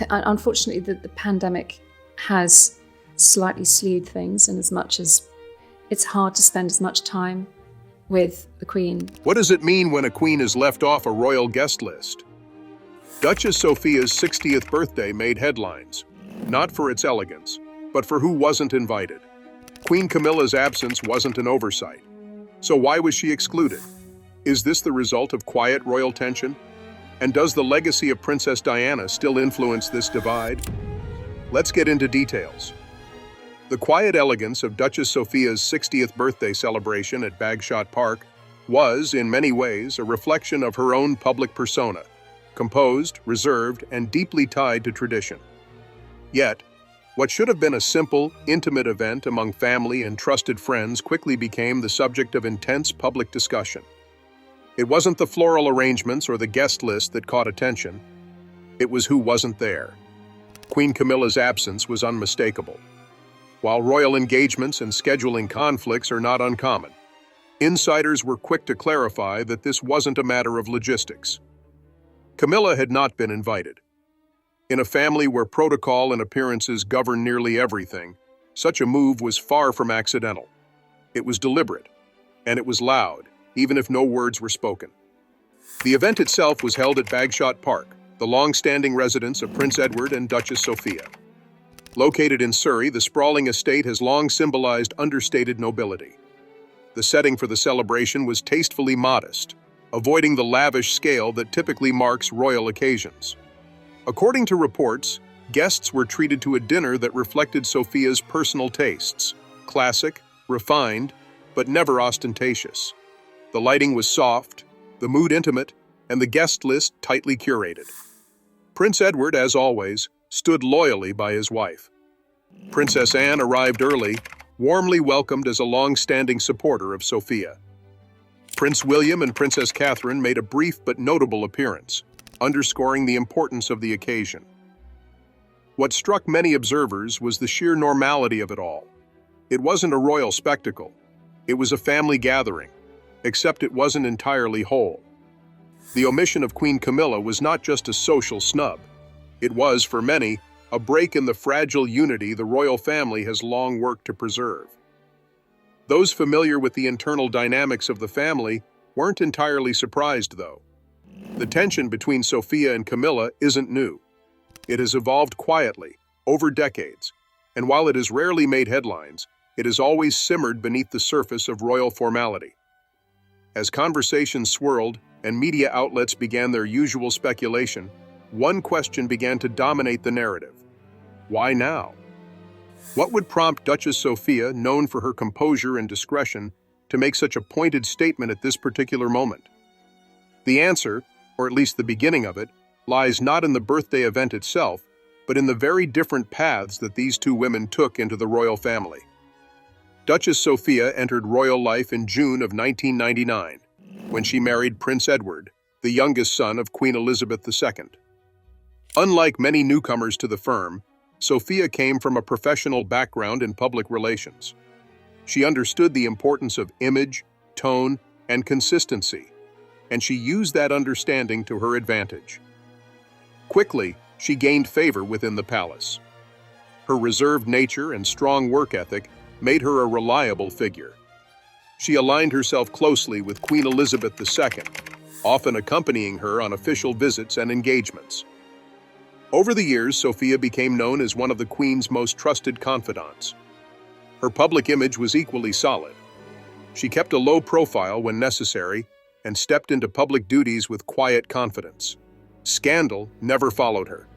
unfortunately, the pandemic has slightly slewed things, in as much as it's hard to spend as much time with the Queen. What does it mean when a queen is left off a royal guest list? Duchess Sophia's 60th birthday made headlines, not for its elegance, but for who wasn't invited. Queen Camilla's absence wasn't an oversight. So why was she excluded? Is this the result of quiet royal tension? And does the legacy of Princess Diana still influence this divide? Let's get into details. The quiet elegance of Duchess Sophia's 60th birthday celebration at Bagshot Park was, in many ways, a reflection of her own public persona, composed, reserved, and deeply tied to tradition. Yet, what should have been a simple, intimate event among family and trusted friends quickly became the subject of intense public discussion. It wasn't the floral arrangements or the guest list that caught attention. It was who wasn't there. Queen Camilla's absence was unmistakable. While royal engagements and scheduling conflicts are not uncommon, insiders were quick to clarify that this wasn't a matter of logistics. Camilla had not been invited. In a family where protocol and appearances govern nearly everything, such a move was far from accidental. It was deliberate, and it was loud, even if no words were spoken. The event itself was held at Bagshot Park, the long-standing residence of Prince Edward and Duchess Sophia. Located in Surrey, the sprawling estate has long symbolized understated nobility. The setting for the celebration was tastefully modest, avoiding the lavish scale that typically marks royal occasions. According to reports, guests were treated to a dinner that reflected Sophia's personal tastes, classic, refined, but never ostentatious. The lighting was soft, the mood intimate, and the guest list tightly curated. Prince Edward, as always, stood loyally by his wife. Princess Anne arrived early, warmly welcomed as a long-standing supporter of Sophia. Prince William and Princess Catherine made a brief but notable appearance, underscoring the importance of the occasion. What struck many observers was the sheer normality of it all. It wasn't a royal spectacle. It was a family gathering, except it wasn't entirely whole. The omission of Queen Camilla was not just a social snub. It was, for many, a break in the fragile unity the royal family has long worked to preserve. Those familiar with the internal dynamics of the family weren't entirely surprised, though. The tension between Sophia and Camilla isn't new. It has evolved quietly, over decades, and while it has rarely made headlines, it has always simmered beneath the surface of royal formality. As conversations swirled and media outlets began their usual speculation, one question began to dominate the narrative. Why now? What would prompt Duchess Sophia, known for her composure and discretion, to make such a pointed statement at this particular moment? The answer, or at least the beginning of it, lies not in the birthday event itself, but in the very different paths that these two women took into the royal family. Duchess Sophia entered royal life in June of 1999, when she married Prince Edward, the youngest son of Queen Elizabeth II. Unlike many newcomers to the firm, Sophia came from a professional background in public relations. She understood the importance of image, tone, and consistency, and she used that understanding to her advantage. Quickly, she gained favor within the palace. Her reserved nature and strong work ethic made her a reliable figure. She aligned herself closely with Queen Elizabeth II, often accompanying her on official visits and engagements. Over the years, Sophia became known as one of the Queen's most trusted confidants. Her public image was equally solid. She kept a low profile when necessary and stepped into public duties with quiet confidence. Scandal never followed her.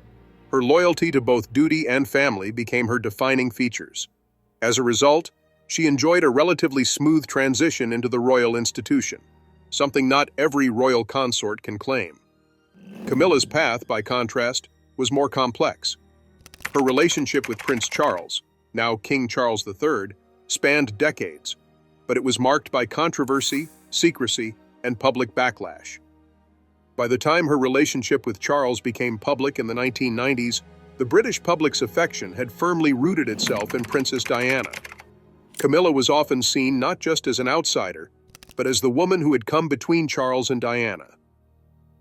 Her loyalty to both duty and family became her defining features. As a result, she enjoyed a relatively smooth transition into the royal institution, something not every royal consort can claim. Camilla's path, by contrast, was more complex. Her relationship with Prince Charles, now King Charles III, spanned decades, but it was marked by controversy, secrecy, and public backlash. By the time her relationship with Charles became public in the 1990s, the British public's affection had firmly rooted itself in Princess Diana. Camilla was often seen not just as an outsider, but as the woman who had come between Charles and Diana.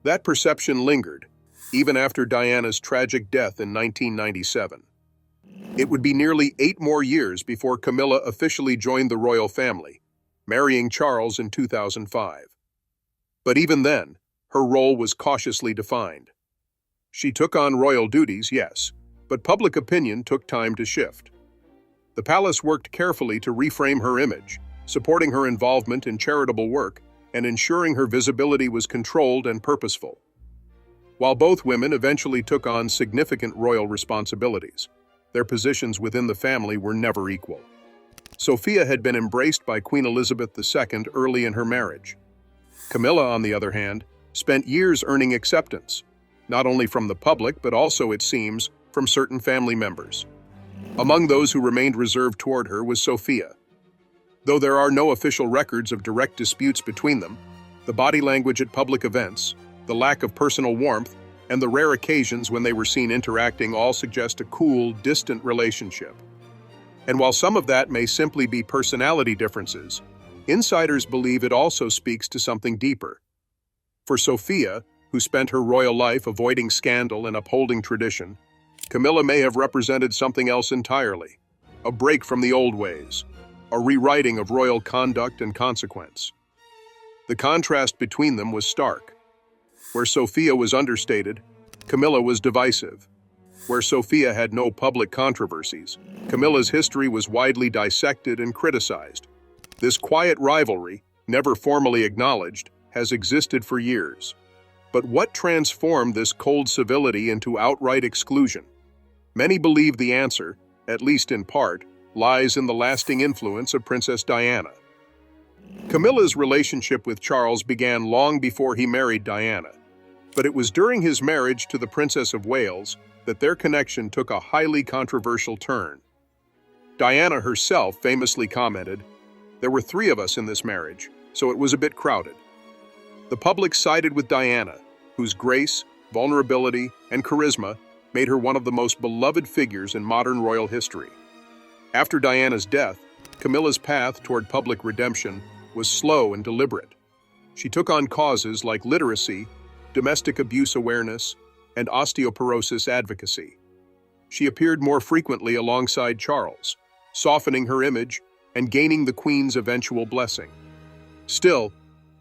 That perception lingered, even after Diana's tragic death in 1997. It would be nearly 8 more years before Camilla officially joined the royal family, marrying Charles in 2005. But even then, her role was cautiously defined. She took on royal duties, yes, but public opinion took time to shift. The palace worked carefully to reframe her image, supporting her involvement in charitable work and ensuring her visibility was controlled and purposeful. While both women eventually took on significant royal responsibilities, their positions within the family were never equal. Sophia had been embraced by Queen Elizabeth II early in her marriage. Camilla, on the other hand, spent years earning acceptance, not only from the public but also, it seems, from certain family members. Among those who remained reserved toward her was Sophia. Though there are no official records of direct disputes between them, the body language at public events, the lack of personal warmth, and the rare occasions when they were seen interacting all suggest a cool, distant relationship. And while some of that may simply be personality differences, insiders believe it also speaks to something deeper. For Sophia, who spent her royal life avoiding scandal and upholding tradition, Camilla may have represented something else entirely, a break from the old ways, a rewriting of royal conduct and consequence. The contrast between them was stark. Where Sophia was understated, Camilla was divisive. Where Sophia had no public controversies, Camilla's history was widely dissected and criticized. This quiet rivalry, never formally acknowledged, has existed for years. But what transformed this cold civility into outright exclusion? Many believe the answer, at least in part, lies in the lasting influence of Princess Diana. Camilla's relationship with Charles began long before he married Diana, but it was during his marriage to the Princess of Wales that their connection took a highly controversial turn. Diana herself famously commented, "There were 3 of us in this marriage, so it was a bit crowded." The public sided with Diana, whose grace, vulnerability, and charisma made her one of the most beloved figures in modern royal history. After Diana's death, Camilla's path toward public redemption was slow and deliberate. She took on causes like literacy, domestic abuse awareness, and osteoporosis advocacy. She appeared more frequently alongside Charles, softening her image and gaining the Queen's eventual blessing. Still,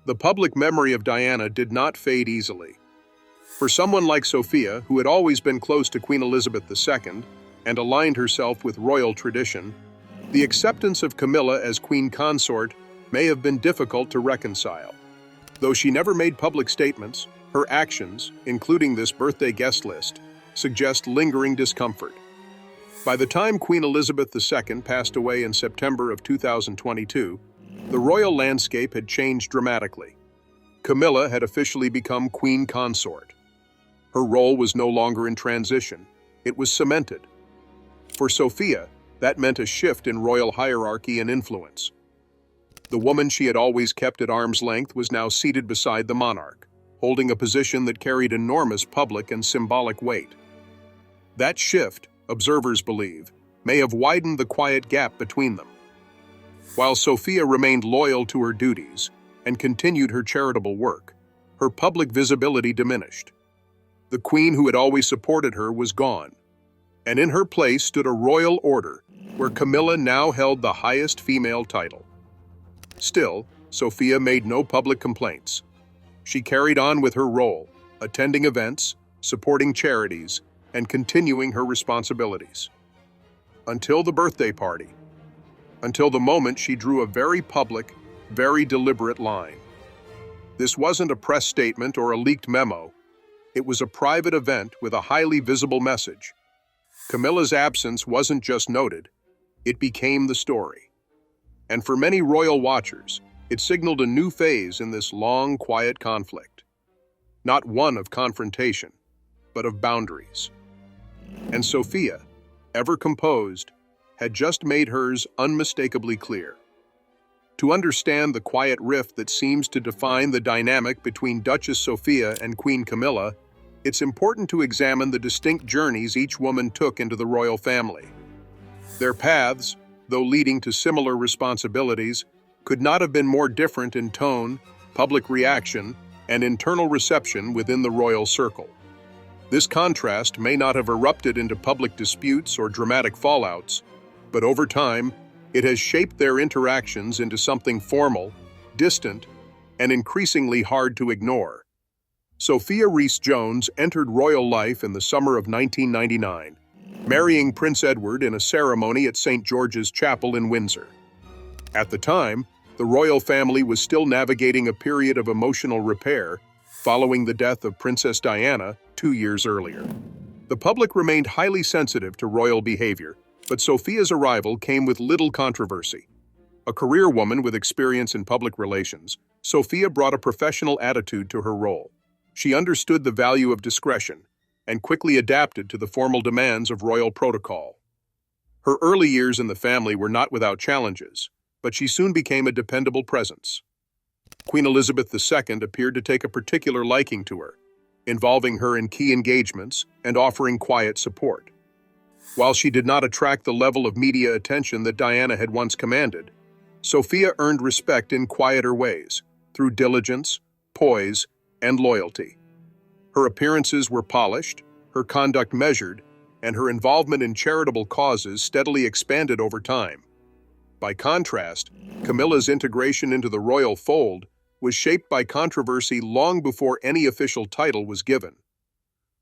the public memory of Diana did not fade easily. For someone like Sophia, who had always been close to Queen Elizabeth II and aligned herself with royal tradition, the acceptance of Camilla as queen consort may have been difficult to reconcile. Though she never made public statements, her actions, including this birthday guest list, suggest lingering discomfort. By the time Queen Elizabeth II passed away in September of 2022, the royal landscape had changed dramatically. Camilla had officially become queen consort. Her role was no longer in transition, it was cemented. For Sophia, that meant a shift in royal hierarchy and influence. The woman she had always kept at arm's length was now seated beside the monarch, holding a position that carried enormous public and symbolic weight. That shift, observers believe, may have widened the quiet gap between them. While Sophia remained loyal to her duties and continued her charitable work, her public visibility diminished. The queen who had always supported her was gone, and in her place stood a royal order where Camilla now held the highest female title. Still, Sophia made no public complaints. She carried on with her role, attending events, supporting charities, and continuing her responsibilities. Until the birthday party. Until the moment she drew a very public, very deliberate line. This wasn't a press statement or a leaked memo. It was a private event with a highly visible message. Camilla's absence wasn't just noted, it became the story. And for many royal watchers, it signaled a new phase in this long, quiet conflict. Not one of confrontation, but of boundaries. And Sophia, ever composed, had just made hers unmistakably clear. To understand the quiet rift that seems to define the dynamic between Duchess Sophia and Queen Camilla, it's important to examine the distinct journeys each woman took into the royal family. Their paths, though leading to similar responsibilities, could not have been more different in tone, public reaction, and internal reception within the royal circle. This contrast may not have erupted into public disputes or dramatic fallouts, but over time, it has shaped their interactions into something formal, distant, and increasingly hard to ignore. Sophia Rhys-Jones entered royal life in the summer of 1999, marrying Prince Edward in a ceremony at St. George's Chapel in Windsor. At the time, the royal family was still navigating a period of emotional repair following the death of Princess Diana 2 years earlier. The public remained highly sensitive to royal behavior, but Sophia's arrival came with little controversy. A career woman with experience in public relations, Sophia brought a professional attitude to her role. She understood the value of discretion and quickly adapted to the formal demands of royal protocol. Her early years in the family were not without challenges, but she soon became a dependable presence. Queen Elizabeth II appeared to take a particular liking to her, involving her in key engagements and offering quiet support. While she did not attract the level of media attention that Diana had once commanded, Sophia earned respect in quieter ways, through diligence, poise, and loyalty. Her appearances were polished, her conduct measured, and her involvement in charitable causes steadily expanded over time. By contrast, Camilla's integration into the royal fold was shaped by controversy long before any official title was given.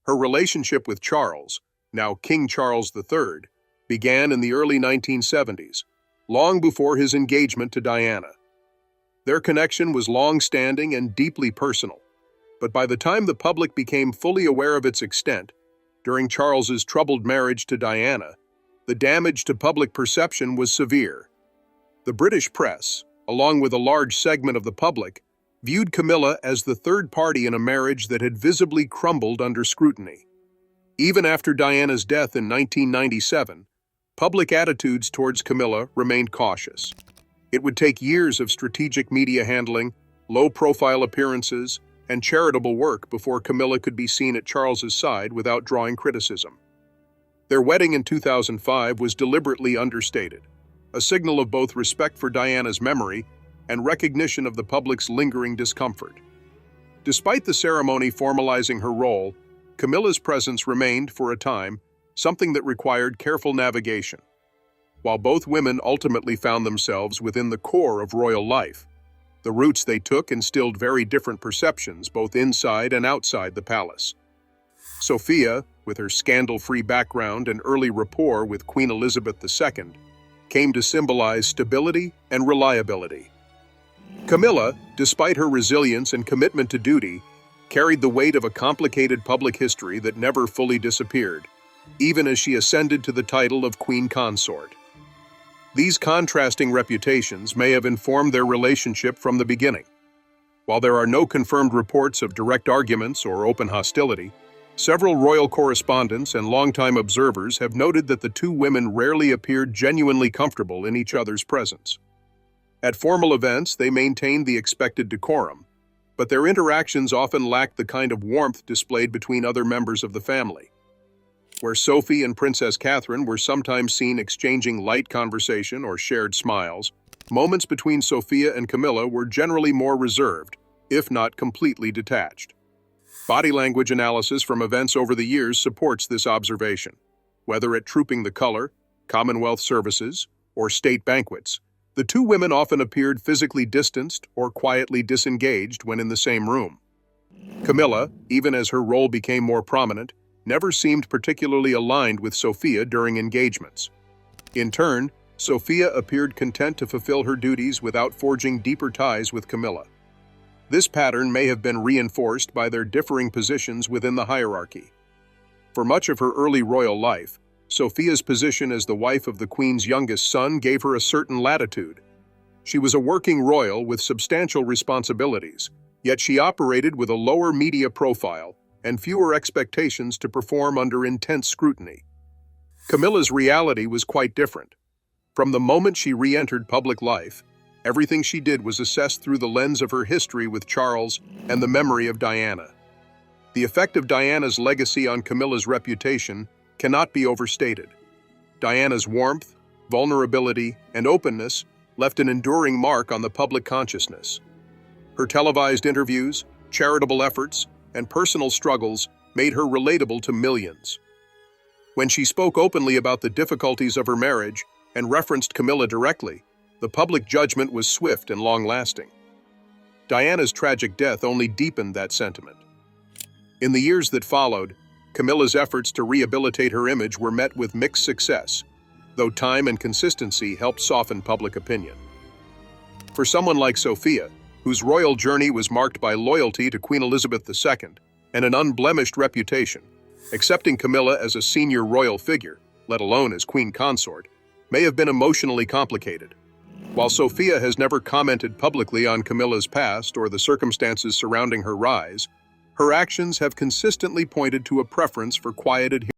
Her relationship with Charles, now King Charles III, began in the early 1970s, long before his engagement to Diana. Their connection was long-standing and deeply personal, but by the time the public became fully aware of its extent, during Charles's troubled marriage to Diana, the damage to public perception was severe. The British press, along with a large segment of the public, viewed Camilla as the third party in a marriage that had visibly crumbled under scrutiny. Even after Diana's death in 1997, public attitudes towards Camilla remained cautious. It would take years of strategic media handling, low-profile appearances, and charitable work before Camilla could be seen at Charles's side without drawing criticism. Their wedding in 2005 was deliberately understated, a signal of both respect for Diana's memory and recognition of the public's lingering discomfort. Despite the ceremony formalizing her role, Camilla's presence remained, for a time, something that required careful navigation. While both women ultimately found themselves within the core of royal life, the routes they took instilled very different perceptions both inside and outside the palace. Sophia, with her scandal-free background and early rapport with Queen Elizabeth II, came to symbolize stability and reliability. Camilla, despite her resilience and commitment to duty, carried the weight of a complicated public history that never fully disappeared, even as she ascended to the title of Queen Consort. These contrasting reputations may have informed their relationship from the beginning. While there are no confirmed reports of direct arguments or open hostility, several royal correspondents and longtime observers have noted that the two women rarely appeared genuinely comfortable in each other's presence. At formal events, they maintained the expected decorum, but their interactions often lacked the kind of warmth displayed between other members of the family. Where Sophie and Princess Catherine were sometimes seen exchanging light conversation or shared smiles, moments between Sophia and Camilla were generally more reserved, if not completely detached. Body language analysis from events over the years supports this observation. Whether at Trooping the Color, Commonwealth services, or state banquets, the two women often appeared physically distanced or quietly disengaged when in the same room. Camilla, even as her role became more prominent, never seemed particularly aligned with Sophia during engagements. In turn, Sophia appeared content to fulfill her duties without forging deeper ties with Camilla. This pattern may have been reinforced by their differing positions within the hierarchy. For much of her early royal life, Sophia's position as the wife of the Queen's youngest son gave her a certain latitude. She was a working royal with substantial responsibilities, yet she operated with a lower media profile and fewer expectations to perform under intense scrutiny. Camilla's reality was quite different. From the moment she re-entered public life, everything she did was assessed through the lens of her history with Charles and the memory of Diana. The effect of Diana's legacy on Camilla's reputation cannot be overstated. Diana's warmth, vulnerability, and openness left an enduring mark on the public consciousness. Her televised interviews, charitable efforts, and personal struggles made her relatable to millions. When she spoke openly about the difficulties of her marriage and referenced Camilla directly, the public judgment was swift and long-lasting. Diana's tragic death only deepened that sentiment. In the years that followed, Camilla's efforts to rehabilitate her image were met with mixed success, though time and consistency helped soften public opinion. For someone like Sophia, whose royal journey was marked by loyalty to Queen Elizabeth II and an unblemished reputation, accepting Camilla as a senior royal figure, let alone as queen consort, may have been emotionally complicated. While Sophia has never commented publicly on Camilla's past or the circumstances surrounding her rise, her actions have consistently pointed to a preference for quiet adherence.